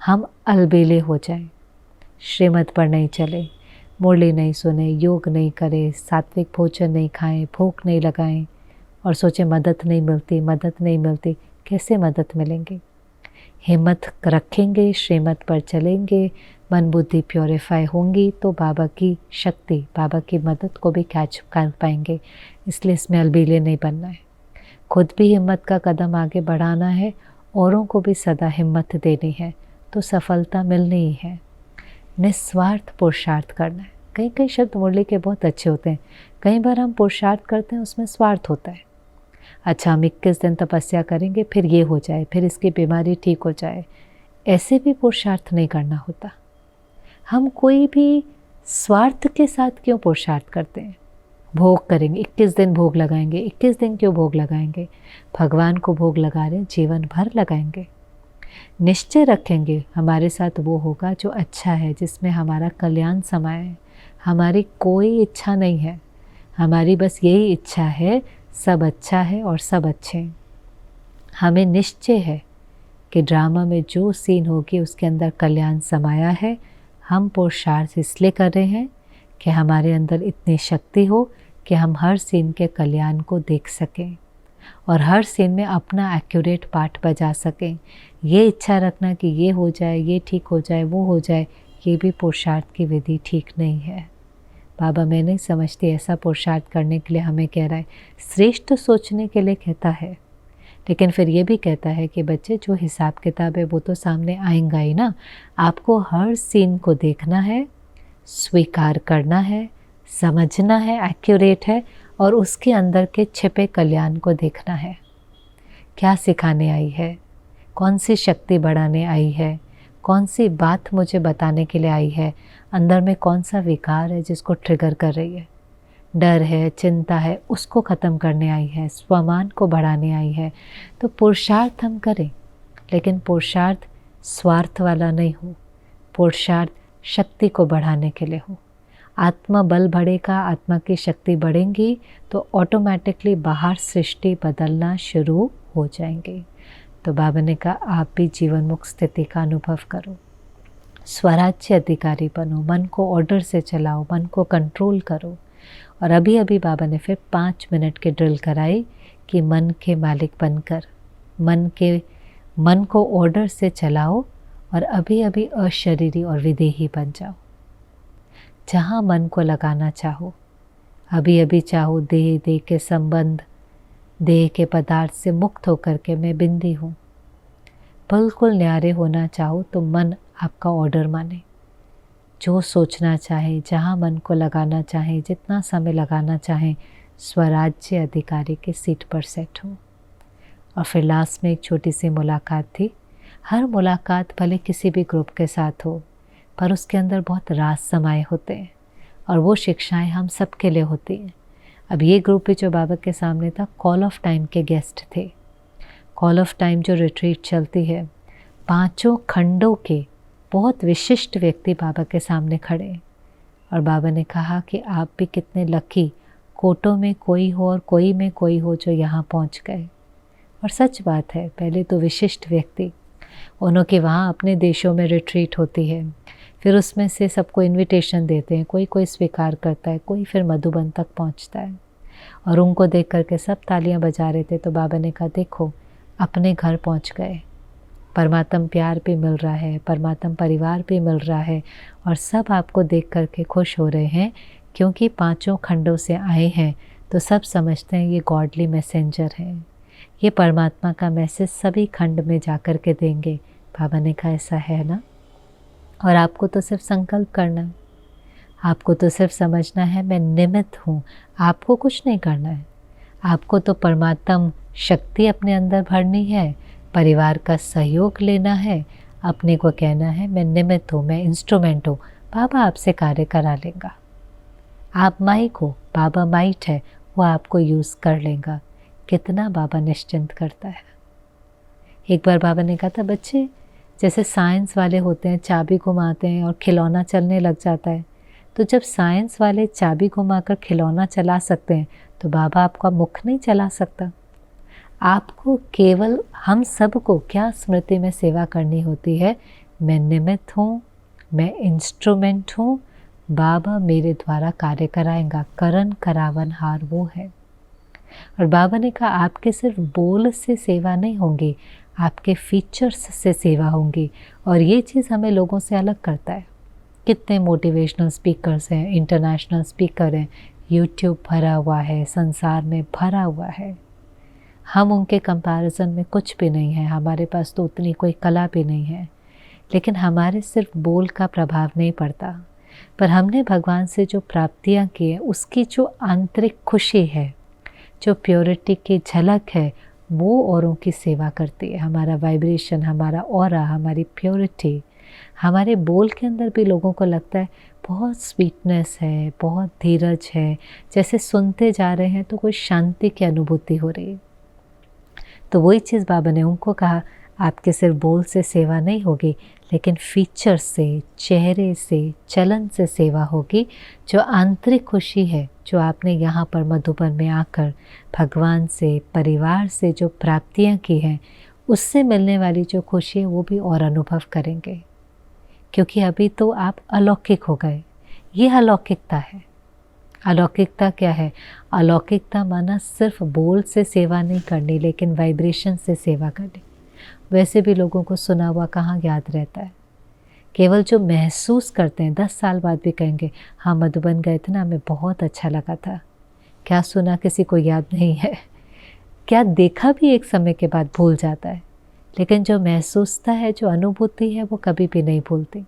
हम अलबेले हो जाएं, श्रीमत पर नहीं चले, मुरली नहीं सुने, योग नहीं करें, सात्विक भोजन नहीं खाएं, भूख नहीं लगाएं और सोचें मदद नहीं मिलती, मदद नहीं मिलती। कैसे मदद मिलेंगी? हिम्मत रखेंगे, श्रीमत पर चलेंगे, मन बुद्धि प्योरीफाई होंगी तो बाबा की शक्ति, बाबा की मदद को भी कैच कर पाएंगे। इसलिए इसमें अलबेले नहीं बनना है, खुद भी हिम्मत का कदम आगे बढ़ाना है, औरों को भी सदा हिम्मत देनी है, तो सफलता मिलनी ही है। निस्वार्थ पुरुषार्थ करना है, कई कई शब्द मुरली के बहुत अच्छे होते हैं। कई बार हम पुरुषार्थ करते हैं, उसमें स्वार्थ होता है। अच्छा, हम 21 दिन तपस्या करेंगे, फिर ये हो जाए, फिर इसकी बीमारी ठीक हो जाए, ऐसे भी पुरुषार्थ नहीं करना होता। हम कोई भी स्वार्थ के साथ क्यों पुरुषार्थ करते हैं? भोग करेंगे, 21 दिन भोग लगाएंगे। 21 दिन क्यों भोग लगाएंगे? भगवान को भोग लगा रहे, जीवन भर लगाएंगे। निश्चय रखेंगे हमारे साथ वो होगा जो अच्छा है, जिसमें हमारा कल्याण समाया है। हमारी कोई इच्छा नहीं है, हमारी बस यही इच्छा है, सब अच्छा है और सब अच्छे हैं। हमें निश्चय है कि ड्रामा में जो सीन होगी उसके अंदर कल्याण समाया है। हम पुरुषार्थ इसलिए कर रहे हैं कि हमारे अंदर इतनी शक्ति हो कि हम हर सीन के कल्याण को देख सकें और हर सीन में अपना एक्यूरेट पार्ट बजा सकें। ये इच्छा रखना कि ये हो जाए, ये ठीक हो जाए, वो हो जाए, ये भी पुरुषार्थ की विधि ठीक नहीं है। बाबा मैं नहीं समझती ऐसा पुरुषार्थ करने के लिए हमें कह रहा है, श्रेष्ठ सोचने के लिए कहता है, लेकिन फिर ये भी कहता है कि बच्चे जो हिसाब किताब है वो तो सामने आएगा ही ना। आपको हर सीन को देखना है, स्वीकार करना है, समझना है, एक्यूरेट है, और उसके अंदर के छिपे कल्याण को देखना है। क्या सिखाने आई है, कौन सी शक्ति बढ़ाने आई है, कौन सी बात मुझे बताने के लिए आई है, अंदर में कौन सा विकार है जिसको ट्रिगर कर रही है, डर है, चिंता है, उसको ख़त्म करने आई है, स्वमान को बढ़ाने आई है। तो पुरुषार्थ हम करें, लेकिन पुरुषार्थ स्वार्थ वाला नहीं हो, पुरुषार्थ शक्ति को बढ़ाने के लिए हो। आत्मा बल बढ़ेगा, आत्मा की शक्ति बढ़ेंगी तो ऑटोमेटिकली बाहर सृष्टि बदलना शुरू हो जाएंगे। तो बाबा ने कहा आप भी जीवन मुक्त स्थिति का अनुभव करो, स्वराज्य अधिकारी बनो, मन को ऑर्डर से चलाओ, मन को कंट्रोल करो। और अभी अभी बाबा ने फिर 5 मिनट की ड्रिल कराई कि मन के मालिक बनकर मन को ऑर्डर से चलाओ और अभी अभी अशरीरी और विदेही बन जाओ। जहाँ मन को लगाना चाहो, अभी अभी चाहो देह के संबंध, देह के पदार्थ से मुक्त होकर के मैं बिंदी हूँ, बिल्कुल न्यारे होना चाहो तो मन आपका ऑर्डर माने। जो सोचना चाहे, जहाँ मन को लगाना चाहे, जितना समय लगाना चाहे, स्वराज्य अधिकारी के सीट पर सेट हो। और फिर लास्ट में एक छोटी सी मुलाकात थी। हर मुलाकात भले किसी भी ग्रुप के साथ हो, पर उसके अंदर बहुत राज समाये होते हैं और वो शिक्षाएं हम सब के लिए होती हैं। अब ये ग्रुप भी जो बाबा के सामने था, कॉल ऑफ टाइम के गेस्ट थे। कॉल ऑफ टाइम जो रिट्रीट चलती है, 5 खंडों के बहुत विशिष्ट व्यक्ति बाबा के सामने खड़े। और बाबा ने कहा कि आप भी कितने लकी, कोटों में कोई हो और कोई में कोई हो जो यहाँ पहुँच गए। और सच बात है, पहले तो विशिष्ट व्यक्ति, उन्हों के वहाँ अपने देशों में रिट्रीट होती है, फिर उसमें से सबको इनविटेशन देते हैं, कोई कोई स्वीकार करता है, कोई फिर मधुबन तक पहुँचता है। और उनको देख करके सब तालियां बजा रहे थे। तो बाबा ने कहा देखो अपने घर पहुँच गए, परमात्म प्यार भी मिल रहा है, परमात्म परिवार भी मिल रहा है और सब आपको देख करके खुश हो रहे हैं, क्योंकि 5 खंडों से आए हैं। तो सब समझते हैं ये गॉडली मैसेंजर हैं, ये परमात्मा का मैसेज सभी खंड में जा कर के देंगे। बाबा ने कहा ऐसा है ना, और आपको तो सिर्फ संकल्प करना है, आपको तो सिर्फ समझना है मैं निमित्त हूँ, आपको कुछ नहीं करना है। आपको तो परमात्म शक्ति अपने अंदर भरनी है, परिवार का सहयोग लेना है, अपने को कहना है मैं निमित्त हूँ, मैं इंस्ट्रूमेंट हूँ, बाबा आपसे कार्य करा लेगा। आप माइक हो, बाबा माइट है, वो आपको यूज़ कर लेगा। कितना बाबा निश्चिंत करता है। एक बार बाबा ने कहा था बच्चे जैसे साइंस वाले होते हैं, चाबी घुमाते हैं और खिलौना चलने लग जाता है। तो जब साइंस वाले चाबी घुमाकर खिलौना चला सकते हैं तो बाबा आपका मुख नहीं चला सकता। आपको केवल हम सबको क्या स्मृति में सेवा करनी होती है, मैं निमित्त हूँ, मैं इंस्ट्रूमेंट हूँ, बाबा मेरे द्वारा कार्य कराएंगा। करण करावनहार वो है। और बाबा ने कहा आपके सिर्फ बोल से सेवा नहीं होंगी, आपके फीचर्स से सेवा होंगी। और ये चीज़ हमें लोगों से अलग करता है। कितने मोटिवेशनल स्पीकर्स हैं, इंटरनेशनल स्पीकर हैं, यूट्यूब भरा हुआ है, संसार में भरा हुआ है। हम उनके कंपैरिजन में कुछ भी नहीं है, हमारे पास तो उतनी कोई कला भी नहीं है। लेकिन हमारे सिर्फ बोल का प्रभाव नहीं पड़ता, पर हमने भगवान से जो प्राप्तियां की है उसकी जो आंतरिक खुशी है, जो प्योरिटी की झलक है, वो औरों की सेवा करती है। हमारा वाइब्रेशन, हमारा ऑरा, हमारी प्योरिटी, हमारे बोल के अंदर भी लोगों को लगता है बहुत स्वीटनेस है, बहुत धीरज है, जैसे सुनते जा रहे हैं तो कोई शांति की अनुभूति हो रही है। तो वही चीज़ बाबा ने उनको कहा, आपके सिर्फ बोल से सेवा नहीं होगी, लेकिन फीचर से, चेहरे से, चलन से सेवा होगी। जो आंतरिक खुशी है, जो आपने यहाँ पर मधुबन में आकर भगवान से, परिवार से जो प्राप्तियाँ की हैं, उससे मिलने वाली जो खुशी है वो भी और अनुभव करेंगे। क्योंकि अभी तो आप अलौकिक हो गए, ये अलौकिकता है। अलौकिकता क्या है? अलौकिकता माना सिर्फ बोल से सेवा नहीं करनी, लेकिन वाइब्रेशन से सेवा करनी। वैसे भी लोगों को सुना हुआ कहाँ याद रहता है, केवल जो महसूस करते हैं 10 साल बाद भी कहेंगे हाँ मधुबन गए थे ना, हमें बहुत अच्छा लगा था। क्या सुना किसी को याद नहीं है, क्या देखा भी एक समय के बाद भूल जाता है, लेकिन जो महसूसता है, जो अनुभूति है, वो कभी भी नहीं भूलती।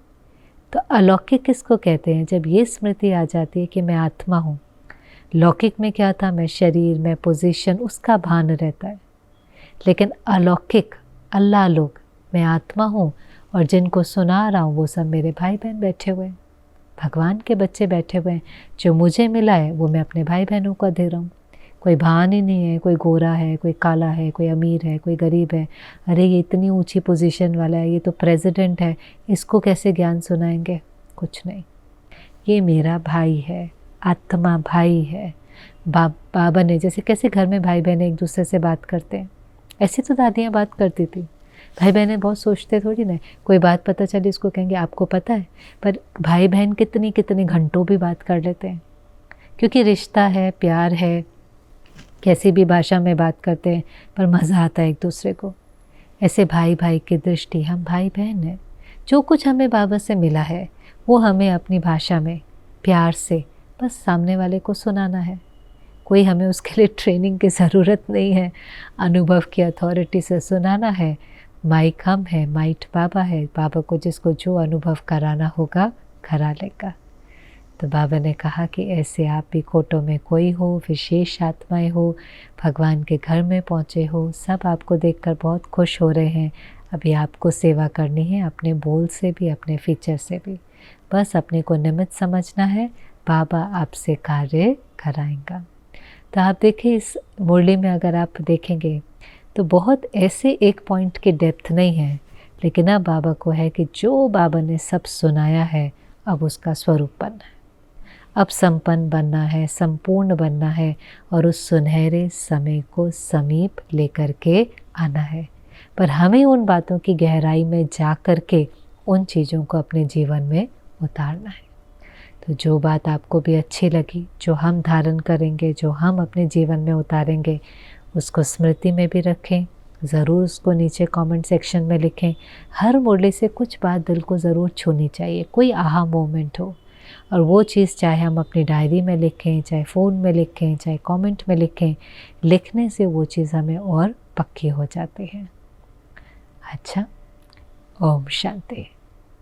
तो अलौकिक किसको कहते हैं? जब ये स्मृति आ जाती है कि मैं आत्मा हूँ। लौकिक में क्या था, मैं शरीर, मैं पोजीशन, उसका भान रहता है। लेकिन अलौकिक, अल्लाह लोग, मैं आत्मा हूँ और जिनको सुना रहा हूँ वो सब मेरे भाई बहन बैठे हुए हैं, भगवान के बच्चे बैठे हुए हैं। जो मुझे मिला है वो मैं अपने भाई बहनों को दे रहा हूँ। कोई भान ही नहीं है, कोई गोरा है, कोई काला है, कोई अमीर है, कोई गरीब है। अरे ये इतनी ऊंची पोजीशन वाला है, ये तो प्रेसिडेंट है, इसको कैसे ज्ञान सुनाएंगे? कुछ नहीं, ये मेरा भाई है, आत्मा भाई है। बाबा ने जैसे कैसे घर में भाई बहन एक दूसरे से बात करते हैं, ऐसे तो दादियाँ बात करती थी। भाई बहनें बहुत सोचते थोड़ी ना, कोई बात पता चली इसको कहेंगे आपको पता है। पर भाई बहन कितनी कितनी घंटों भी बात कर लेते हैं, क्योंकि रिश्ता है, प्यार है, कैसी भी भाषा में बात करते हैं पर मज़ा आता है एक दूसरे को। ऐसे भाई भाई की दृष्टि, हम भाई बहन हैं। जो कुछ हमें बाबा से मिला है वो हमें अपनी भाषा में प्यार से बस सामने वाले को सुनाना है। कोई हमें उसके लिए ट्रेनिंग की ज़रूरत नहीं है, अनुभव की अथॉरिटी से सुनाना है। माइक हम है, माइट बाबा है। बाबा को जिसको जो अनुभव कराना होगा करा लेगा। तो बाबा ने कहा कि ऐसे आप भी कोटों में कोई हो, विशेष आत्माएं हो, भगवान के घर में पहुँचे हो, सब आपको देखकर बहुत खुश हो रहे हैं। अभी आपको सेवा करनी है, अपने बोल से भी, अपने फीचर से भी। बस अपने को निमित्त समझना है, बाबा आपसे कार्य कराएंगा। तो आप देखिए इस मुरली में अगर आप देखेंगे तो बहुत ऐसे एक पॉइंट की डेप्थ नहीं है, लेकिन अब बाबा को है कि जो बाबा ने सब सुनाया है अब उसका स्वरूप बनना है, अब संपन्न बनना है, संपूर्ण बनना है और उस सुनहरे समय को समीप लेकर के आना है। पर हमें उन बातों की गहराई में जा कर के उन चीज़ों को अपने जीवन में उतारना है। तो जो बात आपको भी अच्छी लगी, जो हम धारण करेंगे, जो हम अपने जीवन में उतारेंगे, उसको स्मृति में भी रखें। ज़रूर उसको नीचे कमेंट सेक्शन में लिखें। हर मुरली से कुछ बात दिल को ज़रूर छूनी चाहिए, कोई आहा मोमेंट हो। और वो चीज़ चाहे हम अपनी डायरी में लिखें, चाहे फ़ोन में लिखें, चाहे कमेंट में लिखें, लिखने से वो चीज़ हमें और पक्की हो जाती है। अच्छा, ओम शांति।